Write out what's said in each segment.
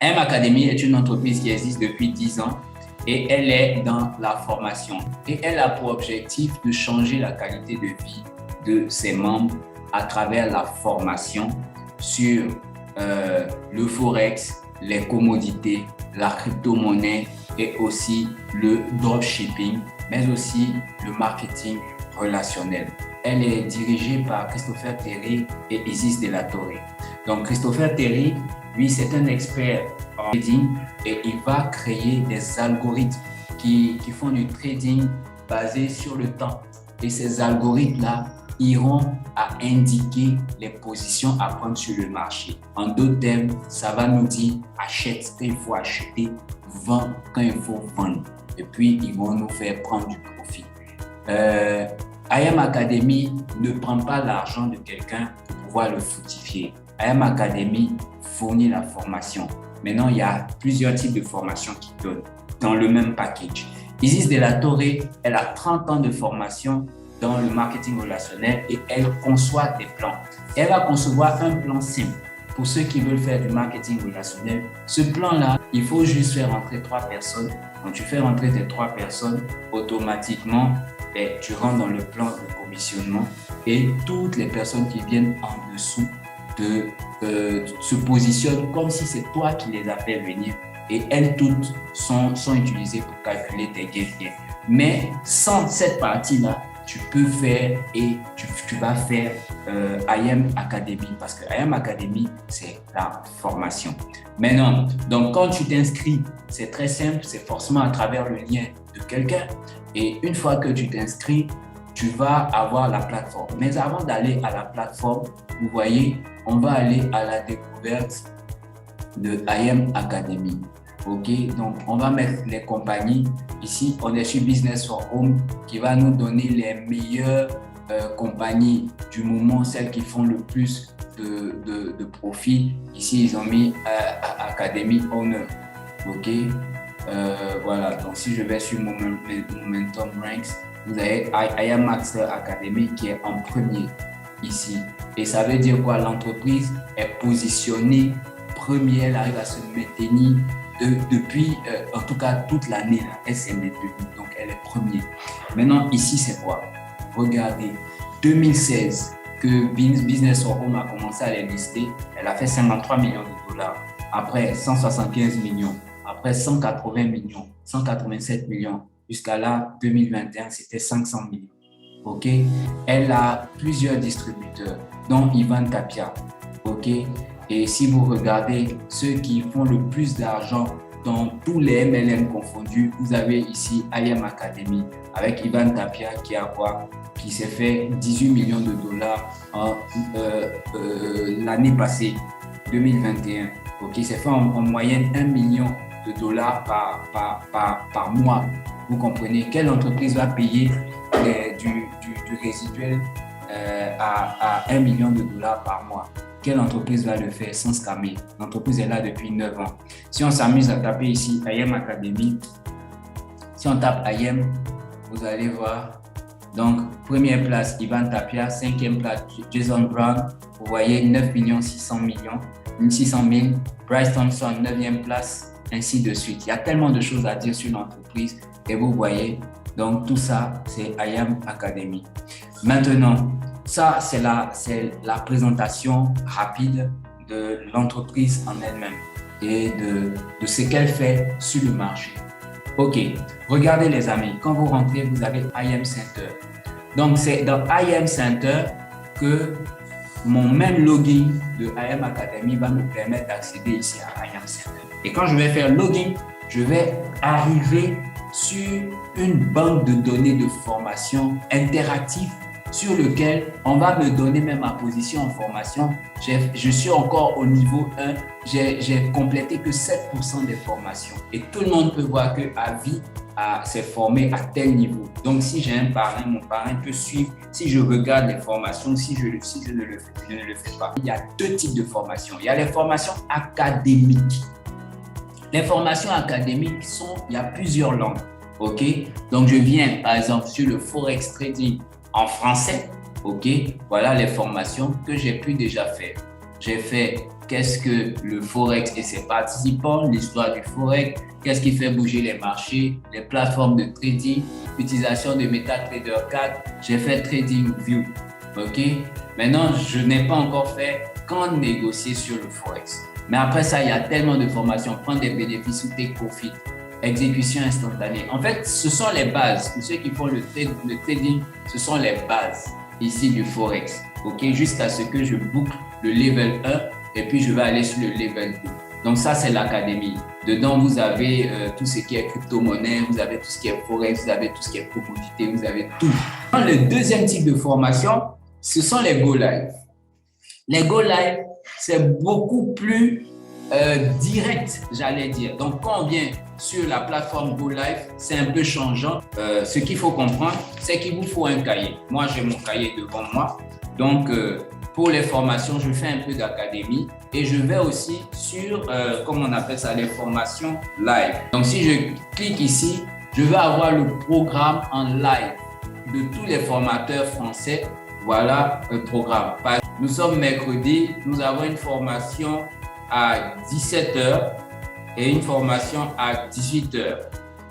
M Academy est une entreprise qui existe depuis 10 ans et elle est dans la formation. Et elle a pour objectif de changer la qualité de vie de ses membres à travers la formation sur le forex, les commodités, la crypto-monnaie et aussi le dropshipping, mais aussi le marketing relationnel. Elle est dirigée par Christopher Terry et Isis de la Torre. Donc, Christopher Terry, lui, c'est un expert en trading et il va créer des algorithmes qui font du trading basé sur le temps. Et ces algorithmes-là iront à indiquer les positions à prendre sur le marché. En d'autres termes, ça va nous dire achète quand il faut acheter, vends quand il faut vendre. Et puis, ils vont nous faire prendre du profit. IM Academy ne prend pas l'argent de quelqu'un pour pouvoir le fructifier. IM Academy fournit la formation. Maintenant, il y a plusieurs types de formations qui donnent dans le même package. Isis de la Torre, elle a 30 ans de formation dans le marketing relationnel et elle conçoit des plans. Elle va concevoir un plan simple pour ceux qui veulent faire du marketing relationnel. Ce plan-là, il faut juste faire rentrer 3 personnes. Quand tu fais rentrer tes 3 personnes, automatiquement, tu rentres dans le plan de commissionnement et toutes les personnes qui viennent en dessous se positionnent comme si c'est toi qui les as fait venir et elles toutes sont utilisées pour calculer tes gains. Mais sans cette partie-là, tu peux faire et tu vas faire IM Academy parce que IM Academy, c'est la formation. Maintenant, donc quand tu t'inscris, c'est très simple, c'est forcément à travers le lien de quelqu'un. Et une fois que tu t'inscris, tu vas avoir la plateforme. Mais avant d'aller à la plateforme, vous voyez, on va aller à la découverte de IM Academy. OK, donc on va mettre les compagnies. Ici, on est sur Business for Home qui va nous donner les meilleures compagnies du moment, celles qui font le plus de profit. Ici, ils ont mis Academy Owner. OK, voilà, donc si je vais sur Momentum Ranks, vous avez IM Master Academy qui est en premier ici. Et ça veut dire quoi? L'entreprise est positionnée premier, elle arrive à se maintenir depuis, en tout cas toute l'année, elle s'est maintenue, donc elle est première. Maintenant, ici, c'est quoi? Regardez, 2016, que Business for Home a commencé à les lister, elle a fait 53 millions de dollars. Après, 175 millions. Après, 180 millions, 187 millions. Jusqu'à là, 2021, c'était 500 millions. OK? Elle a plusieurs distributeurs, dont Ivan Tapia. OK? Et si vous regardez ceux qui font le plus d'argent dans tous les MLM confondus, vous avez ici IM Academy avec Ivan Tapia qui s'est fait 18 millions de dollars l'année passée, 2021. Ok, il s'est fait en moyenne 1 million de dollars par mois. Vous comprenez? Quelle entreprise va payer du résiduel à 1 million de dollars par mois? Quelle entreprise va le faire sans scammer? L'entreprise est là depuis 9 ans. Si on s'amuse à taper ici IM Academy, si on tape IM, vous allez voir. Donc, première place, Ivan Tapia. 5e place, Jason Brown. Vous voyez, 9 600 000. Bryce Thompson, 9e place, ainsi de suite. Il y a tellement de choses à dire sur l'entreprise et vous voyez. Donc, tout ça, c'est IM Academy. Maintenant, ça, c'est la présentation rapide de l'entreprise en elle-même et de ce qu'elle fait sur le marché. OK, regardez les amis, quand vous rentrez, vous avez IM Center. Donc, c'est dans IM Center que mon même login de IM Academy va me permettre d'accéder ici à IM Center. Et quand je vais faire login, je vais arriver sur une banque de données de formation interactive sur lequel on va me donner même ma position en formation. Je suis encore au niveau 1, j'ai complété que 7% des formations. Et tout le monde peut voir qu'à vie, s'est formé à tel niveau. Donc, si j'ai un parrain, mon parrain peut suivre. Si je regarde les formations, si je ne le fais pas. Il y a 2 types de formations. Il y a les formations académiques. Les formations académiques il y a plusieurs langues. OK? Donc, je viens, par exemple, sur le Forex Trading en français. OK? Voilà les formations que j'ai pu déjà faire. J'ai fait qu'est-ce que le Forex et ses participants, l'histoire du Forex, qu'est-ce qui fait bouger les marchés, les plateformes de trading, l'utilisation de MetaTrader 4. J'ai fait TradingView. OK? Maintenant, je n'ai pas encore fait qu'en négocier sur le Forex. Mais après ça, il y a tellement de formations. Prendre des bénéfices ou take profit, exécution instantanée. En fait, ce sont les bases. Pour ceux qui font le trading, ce sont les bases ici du Forex. OK? Jusqu'à ce que je boucle le level 1 et puis je vais aller sur le level 2. Donc ça, c'est l'académie. Dedans, vous avez tout ce qui est crypto-monnaie, vous avez tout ce qui est Forex, vous avez tout ce qui est commodité, vous avez tout. Le deuxième type de formation, ce sont les Go Live. Les Go Live, c'est beaucoup plus direct, j'allais dire. Donc, quand on vient sur la plateforme Go Live, c'est un peu changeant. Ce qu'il faut comprendre, c'est qu'il vous faut un cahier. Moi, j'ai mon cahier devant moi. Donc, pour les formations, je fais un peu d'académie et je vais aussi sur, comme on appelle ça, les formations live. Donc, si je clique ici, je vais avoir le programme en live de tous les formateurs français. Voilà le programme. Nous sommes mercredi, nous avons une formation à 17h et une formation à 18h.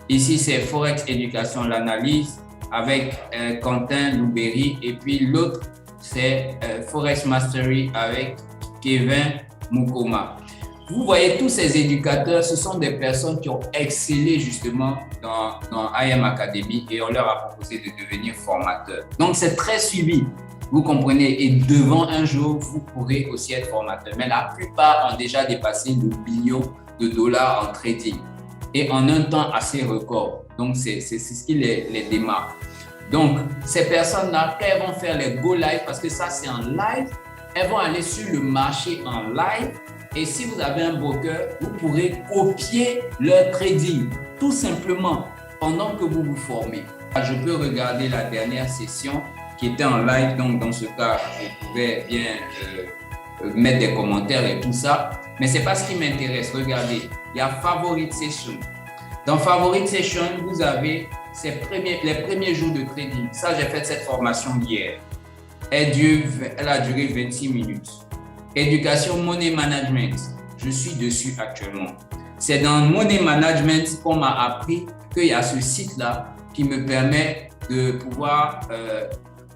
Ici, c'est Forex Éducation, l'analyse avec Quentin Louberry et puis l'autre, c'est Forex Mastery avec Kevin Mukoma. Vous voyez, tous ces éducateurs, ce sont des personnes qui ont excellé justement dans IM Academy et on leur a proposé de devenir formateurs. Donc, c'est très suivi, vous comprenez, et devant un jour, vous pourrez aussi être formateur. Mais la plupart ont déjà dépassé le million de dollars en trading et en un temps assez record. Donc, c'est ce qui les démarque. Donc, ces personnes-là, quand elles vont faire les Go Live, parce que ça, c'est en live, elles vont aller sur le marché en live. Et si vous avez un broker, vous pourrez copier leur trading, tout simplement, pendant que vous vous formez. Je peux regarder la dernière session qui était en live. Donc, dans ce cas, vous pouvez bien mettre des commentaires et tout ça. Mais ce n'est pas ce qui m'intéresse. Regardez, il y a Favorite Session. Dans Favorite Session, vous avez les premiers jours de trading. Ça, j'ai fait cette formation hier. Elle a duré 26 minutes. Éducation Money Management, je suis dessus actuellement. C'est dans Money Management qu'on m'a appris qu'il y a ce site-là qui me permet de pouvoir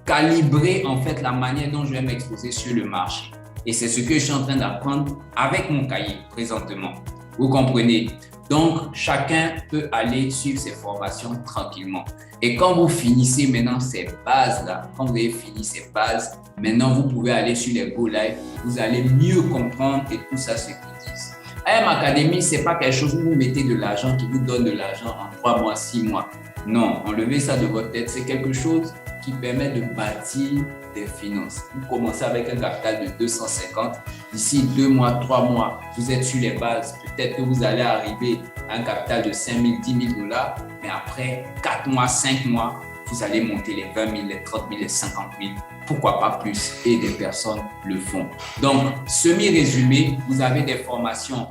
calibrer en fait la manière dont je vais m'exposer sur le marché. Et c'est ce que je suis en train d'apprendre avec mon cahier présentement. Vous comprenez? Donc, chacun peut aller suivre ses formations tranquillement. Et quand vous finissez maintenant ces bases-là, quand vous avez fini ces bases, maintenant vous pouvez aller sur les Go Live, vous allez mieux comprendre et tout ça, ce qu'ils disent. IM Academy, ce n'est pas quelque chose où vous mettez de l'argent qui vous donne de l'argent en 3 mois, 6 mois. Non, enlevez ça de votre tête. C'est quelque chose qui permet de bâtir des finances. Vous commencez avec un capital de 250. D'ici 2 mois, 3 mois, vous êtes sur les bases. Peut-être que vous allez arriver à un capital de 5 000, 10 000 dollars. Mais après 4 mois, 5 mois, vous allez monter les 20 000, les 30 000, les 50 000. Pourquoi pas plus? Et des personnes le font. Donc, semi-résumé, vous avez des formations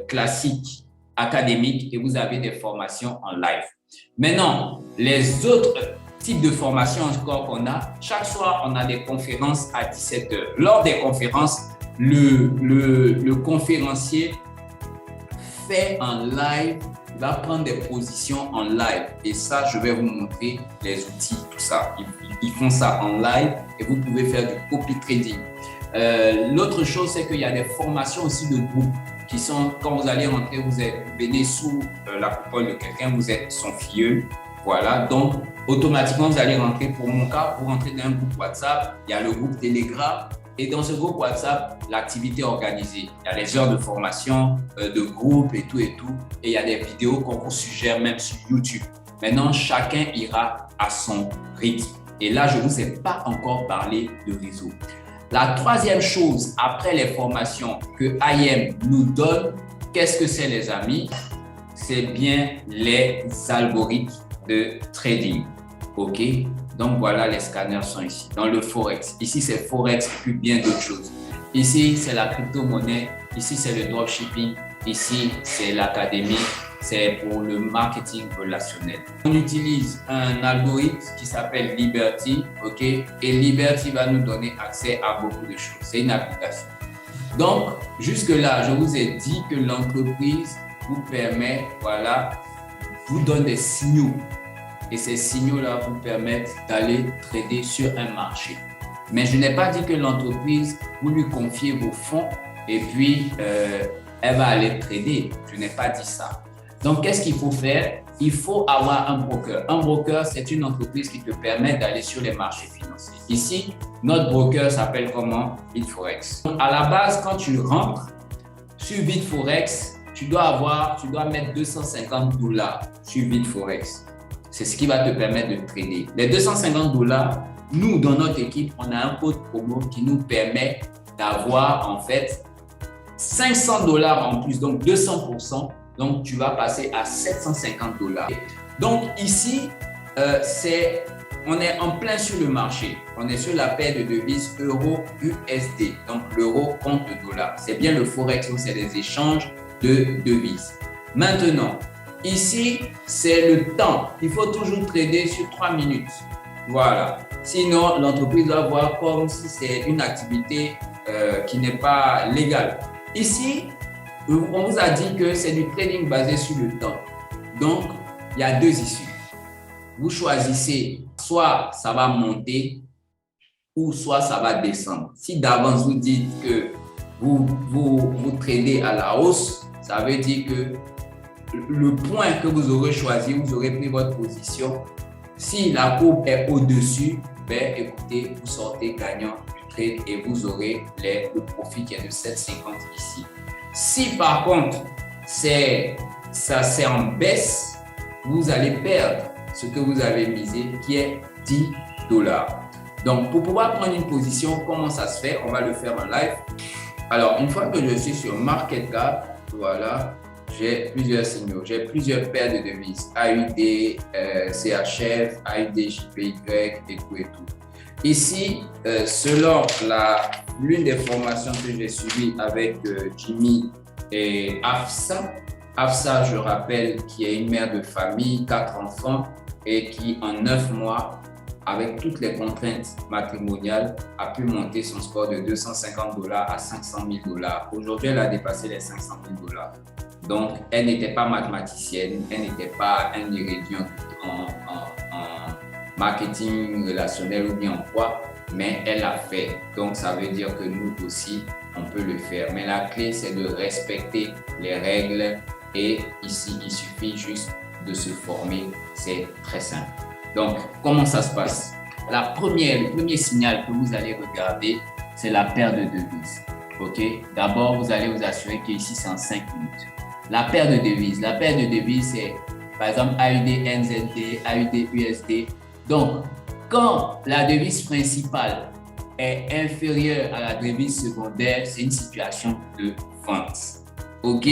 classiques, académiques et vous avez des formations en live. Maintenant, les autres types de formations encore qu'on a, chaque soir, on a des conférences à 17h. Lors des conférences, le conférencier fait en live, va prendre des positions en live. Et ça, je vais vous montrer les outils, tout ça. Ils font ça en live et vous pouvez faire du copy trading. L'autre chose, c'est qu'il y a des formations aussi de groupe qui sont, quand vous allez rentrer, vous venez sous la coupole de quelqu'un, vous êtes son filleul. Voilà, donc automatiquement, vous allez rentrer, pour mon cas, pour rentrer dans un groupe WhatsApp, il y a le groupe Telegram. Et dans ce groupe WhatsApp, l'activité est organisée. Il y a les heures de formation, de groupe et tout et tout. Et il y a des vidéos qu'on vous suggère même sur YouTube. Maintenant, chacun ira à son rythme. Et là, je ne vous ai pas encore parlé de réseau. La troisième chose, après les formations que IM nous donne, qu'est-ce que c'est les amis? C'est bien les algorithmes de trading. OK? Donc voilà, les scanners sont ici. Dans le Forex, ici c'est Forex et puis bien d'autres choses. Ici, c'est la crypto-monnaie. Ici, c'est le dropshipping. Ici, c'est l'académie. C'est pour le marketing relationnel. On utilise un algorithme qui s'appelle Liberty, OK? Et Liberty va nous donner accès à beaucoup de choses. C'est une application. Donc, jusque-là, je vous ai dit que l'entreprise vous permet, voilà, vous donne des signaux. Et ces signaux-là vous permettent d'aller trader sur un marché. Mais je n'ai pas dit que l'entreprise, vous lui confiez vos fonds et puis elle va aller trader. Je n'ai pas dit ça. Donc, qu'est-ce qu'il faut faire? Il faut avoir un broker. Un broker, c'est une entreprise qui te permet d'aller sur les marchés financiers. Ici, notre broker s'appelle comment? BitForex. À la base, quand tu rentres sur BitForex, tu dois mettre $250 sur BitForex. C'est ce qui va te permettre de trader. Les $250, nous, dans notre équipe, on a un code promo qui nous permet d'avoir en fait $500 en plus, donc 200%. Donc, tu vas passer à $750. Donc, ici, on est en plein sur le marché. On est sur la paire de devises euro-USD. Donc, l'euro contre le dollar. C'est bien le Forex, où c'est des échanges de devises. Maintenant, ici, c'est le temps. Il faut toujours trader sur 3 minutes. Voilà. Sinon, l'entreprise doit voir comme si c'est une activité qui n'est pas légale. Ici, on vous a dit que c'est du trading basé sur le temps. Donc, il y a 2 issues. Vous choisissez, soit ça va monter ou soit ça va descendre. Si d'avance vous dites que vous tradez à la hausse, ça veut dire que le point que vous aurez choisi, vous aurez pris votre position. Si la courbe est au-dessus, ben écoutez, vous sortez gagnant du trade et vous aurez le profit qui est de 7,50 ici. Si par contre, c'est en baisse, vous allez perdre ce que vous avez misé qui est $10. Donc, pour pouvoir prendre une position, comment ça se fait? On va le faire en live. Alors, une fois que je suis sur Market Cap, voilà, j'ai plusieurs signaux, j'ai plusieurs paires de devises, AUD, CHF, AUD, JPY et tout et tout. Ici, selon l'une des formations que j'ai suivies avec Jimmy et Afsa, je rappelle, qui est une mère de famille, 4 enfants et qui en 9 mois, avec toutes les contraintes matrimoniales, a pu monter son score de $250 à $500,000. Aujourd'hui, elle a dépassé les $500,000. Donc, elle n'était pas mathématicienne, elle n'était pas un érudit en marketing relationnel ou bien en quoi, mais elle l'a fait. Donc, ça veut dire que nous aussi, on peut le faire. Mais la clé, c'est de respecter les règles et ici, il suffit juste de se former. C'est très simple. Donc, comment ça se passe? Le premier signal que vous allez regarder, c'est la paire de devises. OK? D'abord, vous allez vous assurer qu'ici, c'est en 5 minutes. La paire de devises, c'est par exemple AUD NZD, AUD USD. Donc, quand la devise principale est inférieure à la devise secondaire, c'est une situation de vente. OK?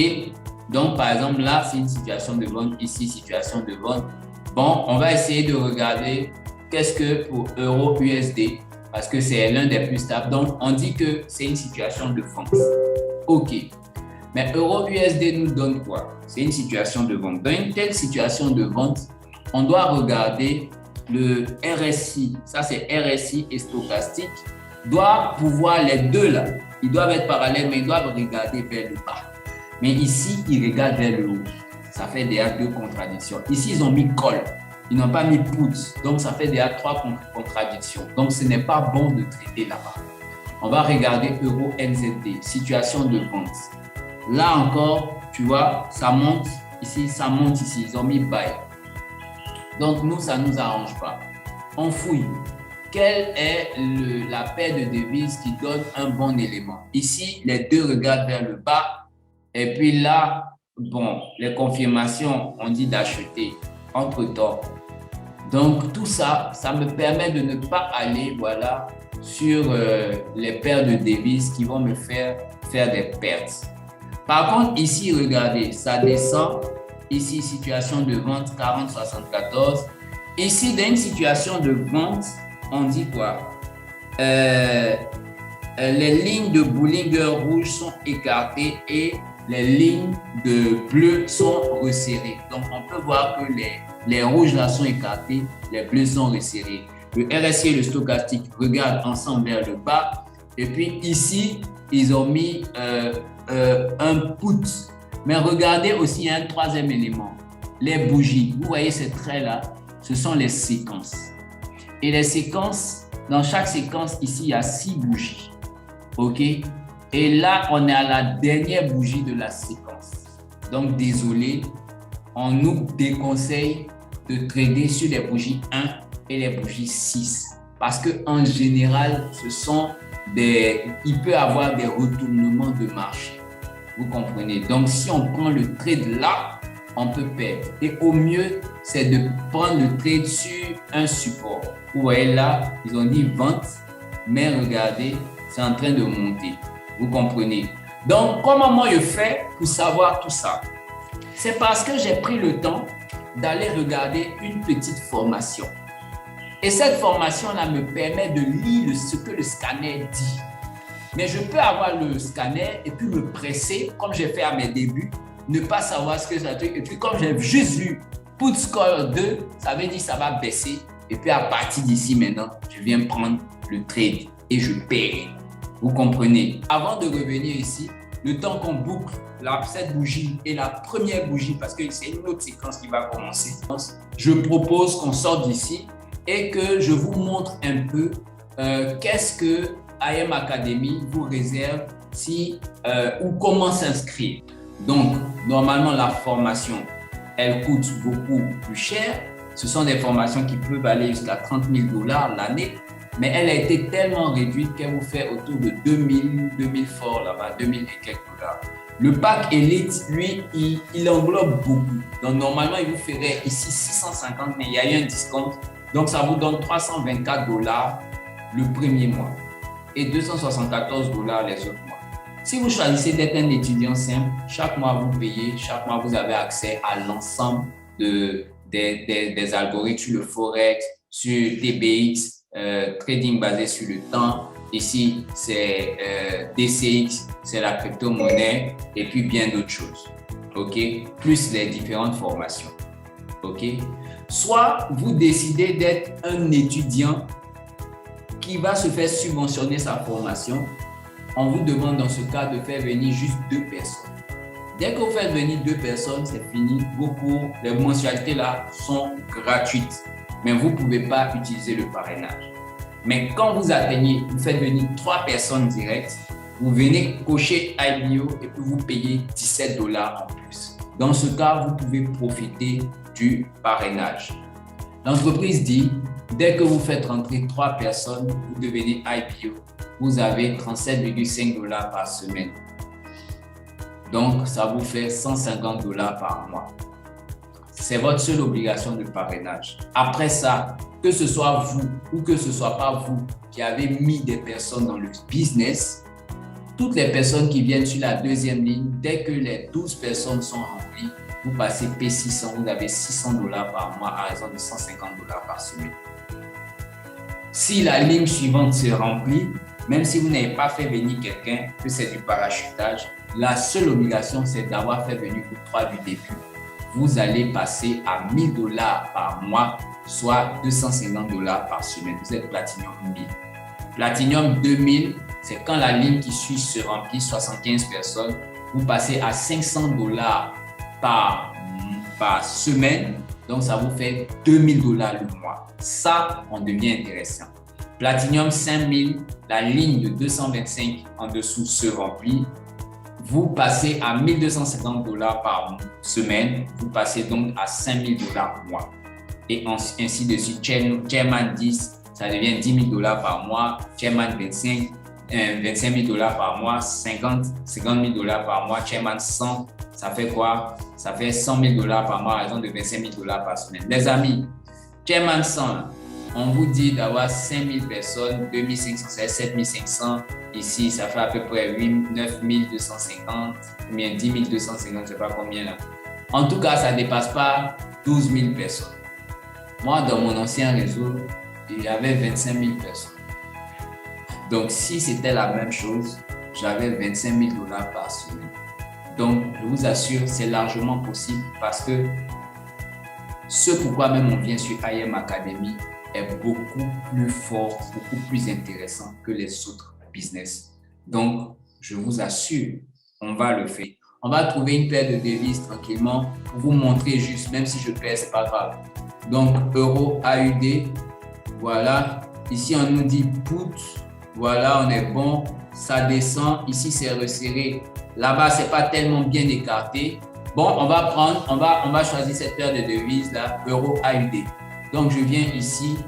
Donc, par exemple, là, c'est une situation de vente. Ici, situation de vente. Bon, on va essayer de regarder qu'est-ce que pour euro USD, parce que c'est l'un des plus stables. Donc, on dit que c'est une situation de vente. OK. Mais euro USD nous donne quoi? C'est une situation de vente. Dans une telle situation de vente, on doit regarder le RSI. Ça, c'est RSI et stochastique. Doit pouvoir, les deux là, ils doivent être parallèles, mais ils doivent regarder vers le bas. Mais ici, ils regardent vers le haut. Ça fait déjà 2 contradictions. Ici, ils ont mis call. Ils n'ont pas mis put. Donc, ça fait déjà 3 contradictions. Donc, ce n'est pas bon de traiter là-bas. On va regarder euro NZD, situation de vente. Là encore, tu vois, ça monte ici, ça monte ici. Ils ont mis buy. Donc, nous, ça ne nous arrange pas. On fouille. Quelle est la paire de devises qui donne un bon élément? Ici, les deux regardent vers le bas. Et puis là, bon, les confirmations, on dit d'acheter entre-temps. Donc, tout ça, ça me permet de ne pas aller, voilà, sur les paires de devises qui vont me faire des pertes. Par contre, ici, regardez, ça descend. Ici, situation de vente 40,74. Ici, dans une situation de vente, on dit quoi? Les lignes de Bollinger rouge sont écartées et les lignes de bleu sont resserrées. Donc, on peut voir que les rouges là sont écartés, les bleus sont resserrés. Le RSI et le stochastique regardent ensemble vers le bas. Et puis ici, ils ont mis un put. Mais regardez aussi, il y a un troisième élément, les bougies. Vous voyez ces traits-là, ce sont les séquences. Et les séquences, dans chaque séquence, ici, il y a 6 bougies. OK? Et là, on est à la dernière bougie de la séquence. Donc, désolé, on nous déconseille de trader sur les bougies 1 et les bougies 6. Parce qu'en général, il peut y avoir des retournements de marché. Vous comprenez? Donc, si on prend le trade là, on peut perdre. Et au mieux, c'est de prendre le trade sur un support. Vous voyez là, ils ont dit vente, mais regardez, c'est en train de monter. Vous comprenez? Donc, comment moi je fais pour savoir tout ça? C'est parce que j'ai pris le temps d'aller regarder une petite formation. Et cette formation-là me permet de lire ce que le scanner dit. Mais je peux avoir le scanner et puis me presser, comme j'ai fait à mes débuts, ne pas savoir ce que ça fait. Et puis, comme j'ai juste lu put score 2, ça veut dire que ça va baisser. Et puis, à partir d'ici maintenant, je viens prendre le trade et je paie. Vous comprenez? Avant de revenir ici, le temps qu'on boucle cette bougie et la première bougie, parce que c'est une autre séquence qui va commencer, je propose qu'on sorte d'ici et que je vous montre un peu qu'est-ce que IM Academy vous réserve ou comment s'inscrire. Donc, normalement, la formation, elle coûte beaucoup plus cher. Ce sont des formations qui peuvent aller jusqu'à 30 000 $ l'année, mais elle a été tellement réduite qu'elle vous fait autour de 2000 forts là-bas, 2000 et quelques dollars. Le pack Elite, lui, il englobe beaucoup. Donc, normalement, il vous ferait ici 650, mais il y a eu un discount. Donc, ça vous donne 324 $ le premier mois et 274 $ les autres mois. Si vous choisissez d'être un étudiant simple, chaque mois vous payez, chaque mois vous avez accès à l'ensemble des algorithmes sur le Forex, sur TBX, trading basé sur le temps. Ici, c'est DCX, c'est la crypto-monnaie et puis bien d'autres choses. OK? Plus les différentes formations. OK? Soit vous décidez d'être un étudiant qui va se faire subventionner sa formation. On vous demande dans ce cas de faire venir juste 2 personnes. Dès que vous faites venir 2 personnes, c'est fini. Vos cours, les mensualités là sont gratuites. Mais vous ne pouvez pas utiliser le parrainage. Mais quand vous atteignez, vous faites venir 3 personnes directes, vous venez cocher IBO et puis vous payez 17 $ en plus. Dans ce cas, vous pouvez profiter du parrainage. L'entreprise dit, dès que vous faites rentrer 3 personnes, vous devenez IPO, vous avez 37,5 $ par semaine. Donc, ça vous fait 150 $ par mois. C'est votre seule obligation de parrainage. Après ça, que ce soit vous ou que ce ne soit pas vous qui avez mis des personnes dans le business, toutes les personnes qui viennent sur la deuxième ligne, dès que les 12 personnes sont remplies, vous passez P600, vous avez 600 $ par mois à raison de 150 $ par semaine. Si la ligne suivante se remplit, même si vous n'avez pas fait venir quelqu'un, que c'est du parachutage, la seule obligation, c'est d'avoir fait venir vous 3 du début. Vous allez passer à 1 000 $ par mois, soit 250 $ par semaine. Vous êtes Platinum 1000. Platinum 2000, c'est quand la ligne qui suit se remplit, 75 personnes, vous passez à 500 $ par semaine. Donc, ça vous fait 2000 $ le mois. Ça, on devient intéressant. Platinum 5000, la ligne de 225 en dessous se remplit. Vous passez à 1250 $ par semaine. Vous passez donc à 5000 $ mois. Et ainsi de suite. Chairman 10, ça devient 10 000 $ par mois. Chairman 25 000 $ par mois. 50 000 $ par mois. Chairman 100, ça fait quoi? Ça fait 100 000 $ par mois à raison de 25 000 $ par semaine. Les amis, Chairman 100, on vous dit d'avoir 5000 personnes, 2500, c'est 7500. Ici, ça fait à peu près 9250, ou bien 10 250, je ne sais pas combien là. En tout cas, ça ne dépasse pas 12 000 personnes. Moi, dans mon ancien réseau, il y avait 25 000 personnes. Donc, si c'était la même chose, j'avais 25 000 $ par semaine. Donc, je vous assure, c'est largement possible parce que ce pourquoi même on vient sur IM Academy est beaucoup plus fort, beaucoup plus intéressant que les autres business. Donc, je vous assure, on va le faire. On va trouver une paire de devises tranquillement pour vous montrer juste, même si je perds, c'est pas grave. Donc, euro AUD, voilà. Ici, on nous dit put, voilà, on est bon. Ça descend, ici, c'est resserré. Là-bas, c'est pas tellement bien écarté. Bon, on va choisir cette paire de devises là, euro AUD. Donc, je viens ici,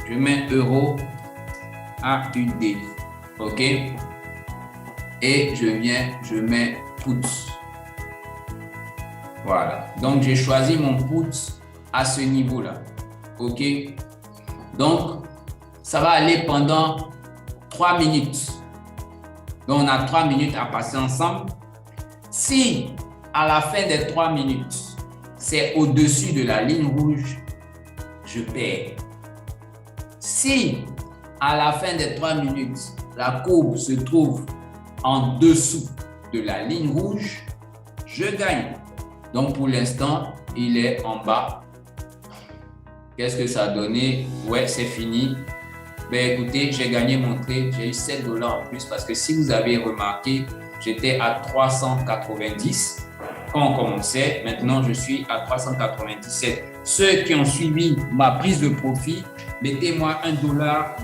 je mets euro AUD, ok? Et je mets put. Voilà. Donc, j'ai choisi mon put à ce niveau-là, ok? Donc, ça va aller pendant 3 minutes. Donc, on a 3 minutes à passer ensemble. Si à la fin des 3 minutes, c'est au-dessus de la ligne rouge, je perds. Si à la fin des 3 minutes, la courbe se trouve en dessous de la ligne rouge, je gagne. Donc, pour l'instant, il est en bas. Qu'est-ce que ça a donné? Ouais, c'est fini. Ben, écoutez, j'ai gagné mon trade. J'ai eu 7 $ en plus parce que si vous avez remarqué, j'étais à 390 quand on commençait. Maintenant, je suis à 397. Ceux qui ont suivi ma prise de profit, mettez-moi $, dollar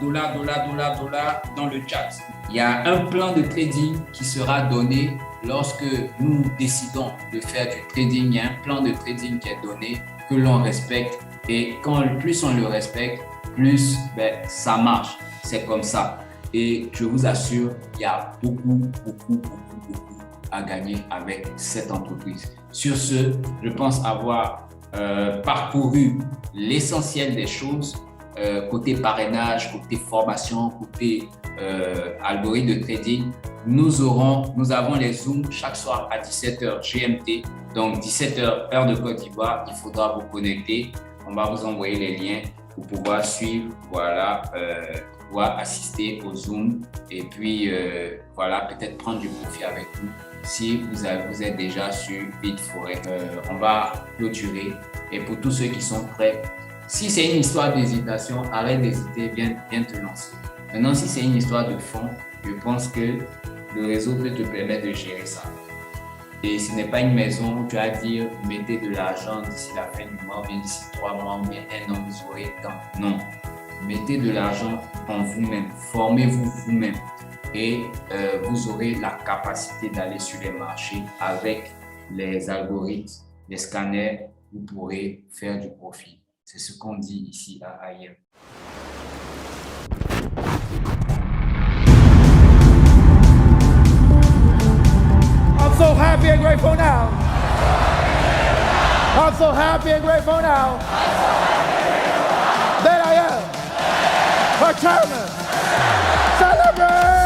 dans le chat. Il y a un plan de trading qui sera donné lorsque nous décidons de faire du trading. Il y a un plan de trading qui est donné, que l'on respecte. Et plus on le respecte, plus ça marche. C'est comme ça. Et je vous assure, il y a beaucoup à gagner avec cette entreprise. Sur ce, je pense avoir parcouru l'essentiel des choses, côté parrainage, côté formation, côté algorithme de trading. Nous avons les Zooms chaque soir à 17h GMT, donc 17h heure de Côte d'Ivoire. Il faudra vous connecter. On va vous envoyer les liens pour pouvoir suivre, voilà, pouvoir assister au Zoom et puis voilà, peut-être prendre du profit avec nous. Si vous êtes déjà sur Bitforex, on va clôturer. Et pour tous ceux qui sont prêts, si c'est une histoire d'hésitation, arrête d'hésiter, viens te lancer. Maintenant, si c'est une histoire de fond, je pense que le réseau peut te permettre de gérer ça. Et ce n'est pas une maison où tu vas dire mettez de l'argent d'ici la fin du mois, ou bien d'ici 3 mois, ou bien 1 an, vous aurez tant. Non. Mettez de l'argent en vous-même. Formez-vous vous-même. Et vous aurez la capacité d'aller sur les marchés avec les algorithmes, les scanners. Vous pourrez faire du profit. C'est ce qu'on dit ici à IM. I'm so happy and grateful now. I'm so happy and grateful now that I am a Chairman. Celebrate!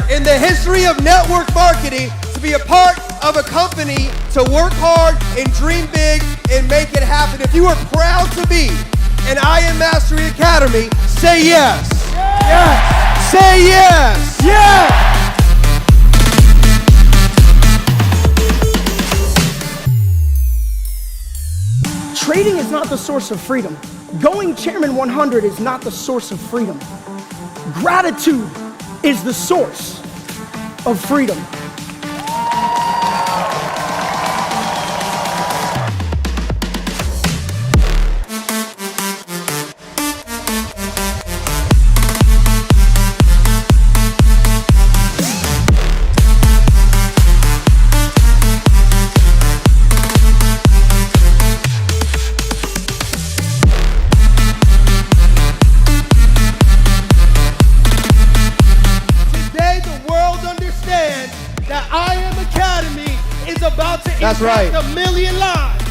In the history of network marketing, to be a part of a company, to work hard and dream big and make it happen. If you are proud to be an IM Mastery Academy, say yes. Yes. Say yes. Yes. Trading is not the source of freedom. Going Chairman 100 is not the source of freedom. Gratitude is the source of freedom. that I Am Academy is about to That's impact right. 1 million lives.